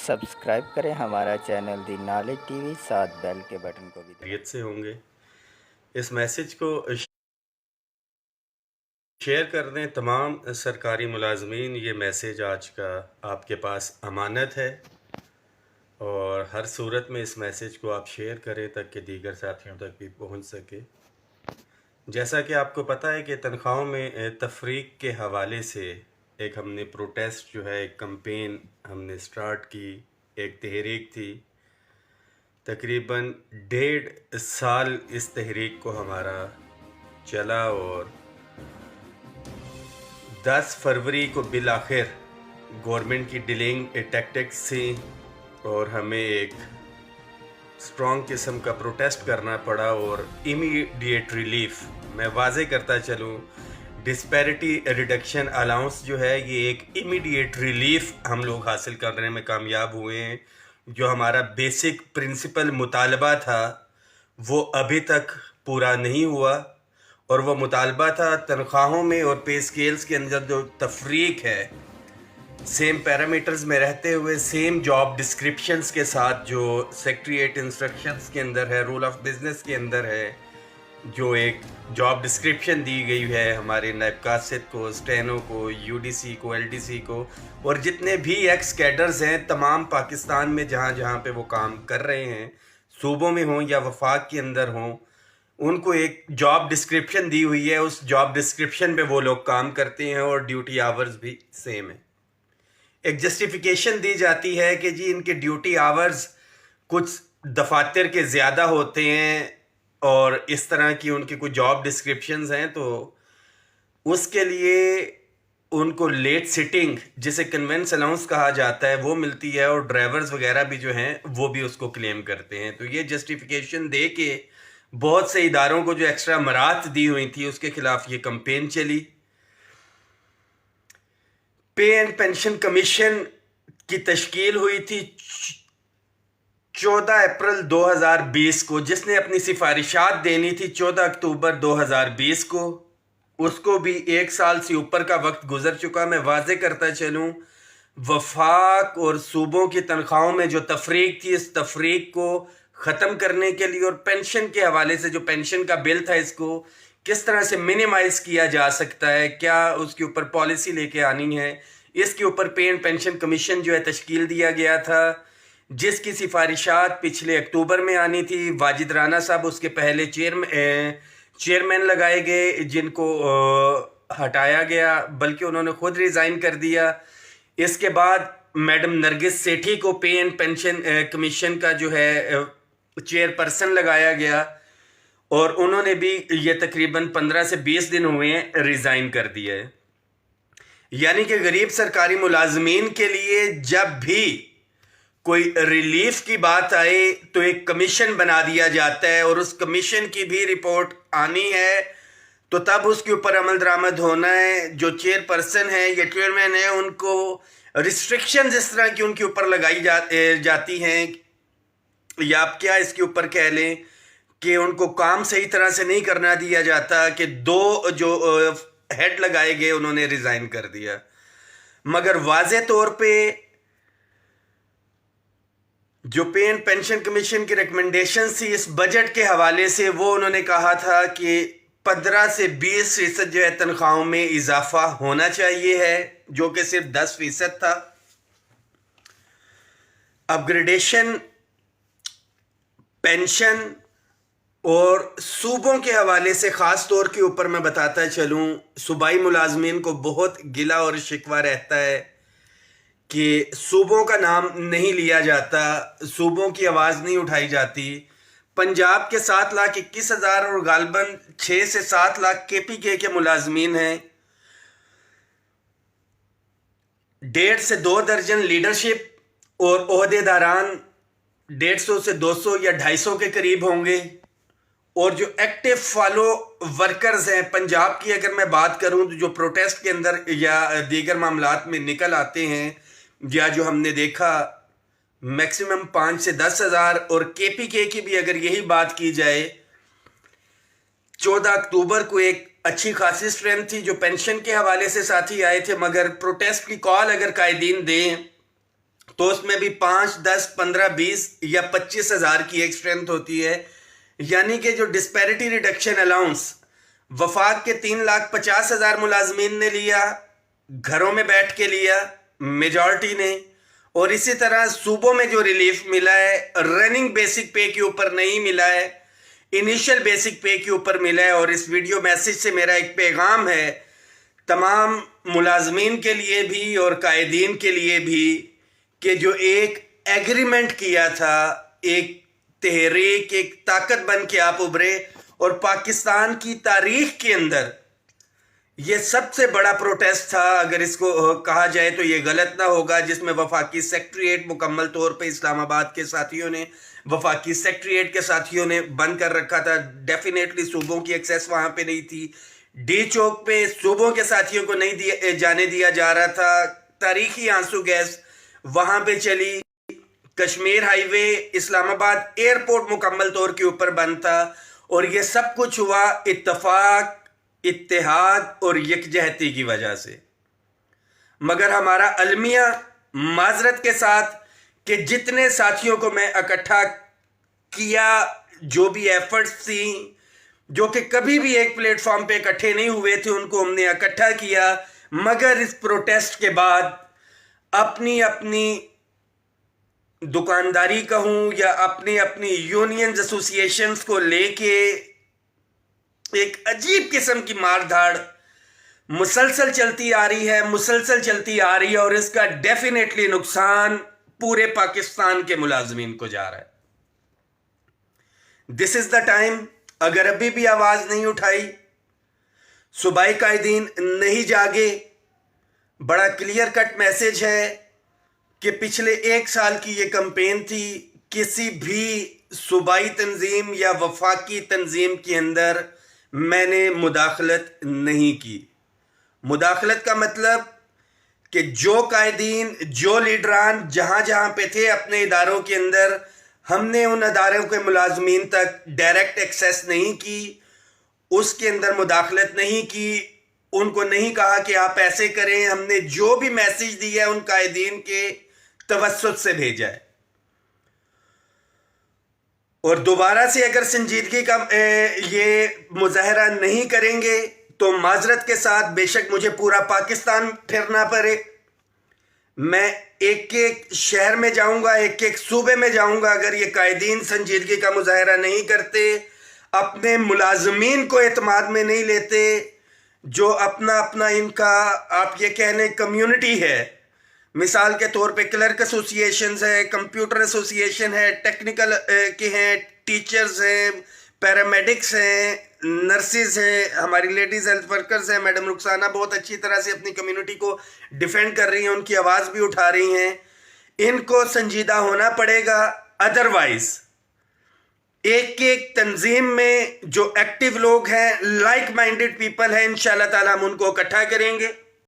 Subscribe करें हमारा channel दी knowledge TV, साथ बेल के बटन को भी दबाएं। खैरियत से होंगे। इस मैसेज को शेयर कर दें तमाम सरकारी मुलाजमीन। ये मैसेज आज का आपके पास अमानत है और हर सूरत में इस मैसेज को आप शेयर करें ताकि दीगर साथियों तक भी पहुंच सके। जैसा कि आपको पता है कि तनख्वाहों में तफरीक के हवाले से एक हमने प्रोटेस्ट जो है, एक कैंपेन हमने स्टार्ट की, एक तहरीक थी। तकरीबन 1.5 साल इस तहरीक को हमारा चला और 10 फरवरी को बिल आखिर गवर्नमेंट की डीलिंग टैक्टिक्स थी और हमें एक स्ट्रॉन्ग किस्म का प्रोटेस्ट करना पड़ा और इमीडिएट रिलीफ। मैं वाजे करता चलूँ, डिस्पैरिटी रिडक्शन अलाउंस जो है ये एक इमीडिएट रिलीफ हम लोग हासिल करने में कामयाब हुए हैं। जो हमारा बेसिक प्रिंसिपल मुतालबा था वो अभी तक पूरा नहीं हुआ और वो मुतालबा था तनख्वाहों में और पे स्केल्स के अंदर जो तफरीक है, सेम पैरामीटर्स में रहते हुए सेम जॉब डिस्क्रिप्शंस के साथ जो सेक्रेटरीट इंस्ट्रक्शंस के अंदर है, रूल ऑफ बिजनेस के अंदर है, जो एक जॉब डिस्क्रिप्शन दी गई है हमारे नायब कासिद को, स्टेनो को, यूडीसी को, एलडीसी को और जितने भी एक्स कैडर्स हैं तमाम पाकिस्तान में जहाँ जहाँ पे वो काम कर रहे हैं, सूबों में हों या वफाक के अंदर हों, उनको एक जॉब डिस्क्रिप्शन दी हुई है। उस जॉब डिस्क्रिप्शन पे वो लोग काम करते हैं और ड्यूटी आवर्स भी सेम है। एक जस्टिफिकेशन दी जाती है कि जी इनके ड्यूटी आवर्स कुछ दफातर के ज़्यादा होते हैं और इस तरह की उनकी कुछ जॉब डिस्क्रिप्शंस हैं, तो उसके लिए उनको लेट सिटिंग जिसे कन्वेंस अलाउंस कहा जाता है वो मिलती है और ड्राइवर्स वगैरह भी जो हैं वो भी उसको क्लेम करते हैं। तो ये जस्टिफिकेशन दे के बहुत से इदारों को जो एक्स्ट्रा मराहत दी हुई थी उसके खिलाफ ये कैंपेन चली। पे एंड पेंशन कमीशन की तश्कील हुई थी 14 अप्रैल 2020 को, जिसने अपनी सिफारिशात देनी थी 14 अक्टूबर 2020 को। उसको भी 1 साल से ऊपर का वक्त गुजर चुका। मैं वाजे करता चलूँ, वफाक और सूबों की तनख्वाहों में जो तफरीक थी, इस तफरीक को ख़त्म करने के लिए और पेंशन के हवाले से जो पेंशन का बिल था इसको किस तरह से मिनिमाइज़ किया जा सकता है, क्या उसके ऊपर पॉलिसी लेके आनी है, इसके ऊपर पे एंड पेंशन कमीशन जो है तश्कील दिया गया था, जिसकी सिफारिशात पिछले अक्टूबर में आनी थी। वाजिद राना साहब उसके पहले चेयरमैन लगाए गए, जिनको हटाया गया, बल्कि उन्होंने खुद रिज़ाइन कर दिया। इसके बाद मैडम नरगिस सेठी को पे एंड पेंशन कमीशन का जो है चेयरपर्सन लगाया गया और उन्होंने भी ये तकरीबन 15 से 20 दिन हुए हैं रिज़ाइन कर दिया है। यानी कि गरीब सरकारी मुलाजमीन के लिए जब भी कोई रिलीफ की बात आए तो एक कमीशन बना दिया जाता है और उस कमीशन की भी रिपोर्ट आनी है, तो तब उसके ऊपर अमल दरामद होना है। जो चेयरपर्सन है या चेयरमैन है उनको रिस्ट्रिक्शंस इस तरह की उनके ऊपर लगाई जाती हैं या आप क्या इसके ऊपर कह लें कि उनको काम सही तरह से नहीं करना दिया जाता कि 2 जो हेड लगाए गए उन्होंने रिज़ाइन कर दिया। मगर वाज़े तौर पे जो पे एंड पेंशन कमीशन की रिकमेंडेशन थी इस बजट के हवाले से, वो उन्होंने कहा था कि 15 से 20% जो है तनख्वाहों में इजाफा होना चाहिए है, जो कि सिर्फ 10% था। अपग्रेडेशन, पेंशन और सूबों के हवाले से ख़ास तौर के ऊपर मैं बताता चलूँ, सूबाई मुलाजमीन को बहुत गिला और शिकवा रहता है कि सूबों का नाम नहीं लिया जाता, सूबों की आवाज़ नहीं उठाई जाती। पंजाब के 7,21,000 और गालबन 6 से 7 लाख KPK के मुलाजमीन हैं। 1.5 से 2 दर्जन लीडरशिप और ओहदेदारान 150 से 200 या 250 के करीब होंगे। और जो एक्टिव फॉलो वर्कर्स हैं पंजाब की अगर मैं बात करूं तो जो प्रोटेस्ट के अंदर या दीगर मामलात में निकल आते हैं या जो हमने देखा मैक्सिमम 5 से 10 हज़ार। और KPK की भी अगर यही बात की जाए, 14 अक्टूबर को एक अच्छी खासी स्ट्रेंथ थी जो पेंशन के हवाले से साथी आए थे, मगर प्रोटेस्ट की कॉल अगर कायदीन दें تو اس میں بھی 5, 10, 15, 20 یا 25,000 کی ایک اسٹرینتھ ہوتی ہے. یعنی کہ جو ڈسپیرٹی ریڈکشن الاؤنس وفاق کے 3,50,000 ملازمین نے لیا، گھروں میں بیٹھ کے لیا میجورٹی نے، اور اسی طرح صوبوں میں جو ریلیف ملا ہے رننگ بیسک پے کے اوپر نہیں ملا ہے، انیشل بیسک پے کے اوپر ملا ہے. اور اس ویڈیو میسج سے میرا ایک پیغام ہے تمام ملازمین کے لیے بھی اور قائدین کے لیے بھی کہ جو ایک ایگریمنٹ کیا تھا، ایک تحریک، ایک طاقت بن کے آپ ابھرے، اور پاکستان کی تاریخ کے اندر یہ سب سے بڑا پروٹیسٹ تھا، اگر اس کو کہا جائے تو یہ غلط نہ ہوگا، جس میں وفاقی سیکٹریٹ مکمل طور پہ اسلام آباد کے ساتھیوں نے، وفاقی سیکٹریٹ کے ساتھیوں نے بند کر رکھا تھا. ڈیفینیٹلی صوبوں کی ایکسیس وہاں پہ نہیں تھی. ڈی چوک پہ صوبوں کے ساتھیوں کو نہیں جانے دیا جا رہا تھا. تاریخی آنسو گیس وہاں پہ چلی. کشمیر ہائی وے اسلام آباد ایئرپورٹ مکمل طور کے اوپر بند تھا. اور یہ سب کچھ ہوا اتفاق، اتحاد اور یکجہتی کی وجہ سے. مگر ہمارا المیہ معذرت کے ساتھ کہ جتنے ساتھیوں کو میں اکٹھا کیا، جو بھی ایفرٹس تھیں جو کہ کبھی بھی ایک پلیٹ فارم پہ اکٹھے نہیں ہوئے تھے، ان کو ہم نے اکٹھا کیا. مگر اس پروٹیسٹ کے بعد اپنی اپنی دکانداری کہوں یا اپنی اپنی یونینز ایسوسیشنز کو لے کے ایک عجیب قسم کی مار دھاڑ مسلسل چلتی آ رہی ہے، اور اس کا ڈیفینیٹلی نقصان پورے پاکستان کے ملازمین کو جا رہا ہے. دس از دا ٹائم. اگر ابھی بھی آواز نہیں اٹھائی، صوبائی قائدین نہیں جاگے، بڑا کلیئر کٹ میسج ہے کہ پچھلے 1 سال کی یہ کمپین تھی، کسی بھی صوبائی تنظیم یا وفاقی تنظیم کے اندر میں نے مداخلت نہیں کی. مداخلت کا مطلب کہ جو قائدین، جو لیڈران جہاں جہاں پہ تھے اپنے اداروں کے اندر، ہم نے ان اداروں کے ملازمین تک ڈائریکٹ ایکسیس نہیں کی، اس کے اندر مداخلت نہیں کی، ان کو نہیں کہا کہ آپ ایسے کریں. ہم نے جو بھی میسج دیا ہے ان قائدین کے توسط سے بھیجا ہے. اور دوبارہ سے اگر سنجیدگی کا یہ مظاہرہ نہیں کریں گے تو معذرت کے ساتھ بے شک مجھے پورا پاکستان پھرنا پڑے، میں ایک ایک شہر میں جاؤں گا، ایک ایک صوبے میں جاؤں گا. اگر یہ قائدین سنجیدگی کا مظاہرہ نہیں کرتے، اپنے ملازمین کو اعتماد میں نہیں لیتے، جو اپنا ان کا آپ یہ کہہ لیں کمیونٹی ہے، مثال کے طور پہ کلرک ایسوسیشنز ہے، کمپیوٹر ایسوسیشن ہے، ٹیکنیکل کے ہیں، ٹیچرز ہیں، پیرامیڈکس ہیں، نرسز ہیں، ہماری لیڈیز ہیلتھ ورکرز ہیں. میڈم رخسانہ بہت اچھی طرح سے اپنی کمیونٹی کو ڈیفینڈ کر رہی ہیں، ان کی آواز بھی اٹھا رہی ہیں. ان کو سنجیدہ ہونا پڑے گا، ادروائز ایک ایک تنظیم میں جو ایکٹیو لوگ ہیں، لائک مائنڈڈ پیپل ہیں، انشاءاللہ تعالی ہم ان کو اکٹھا کریں گے.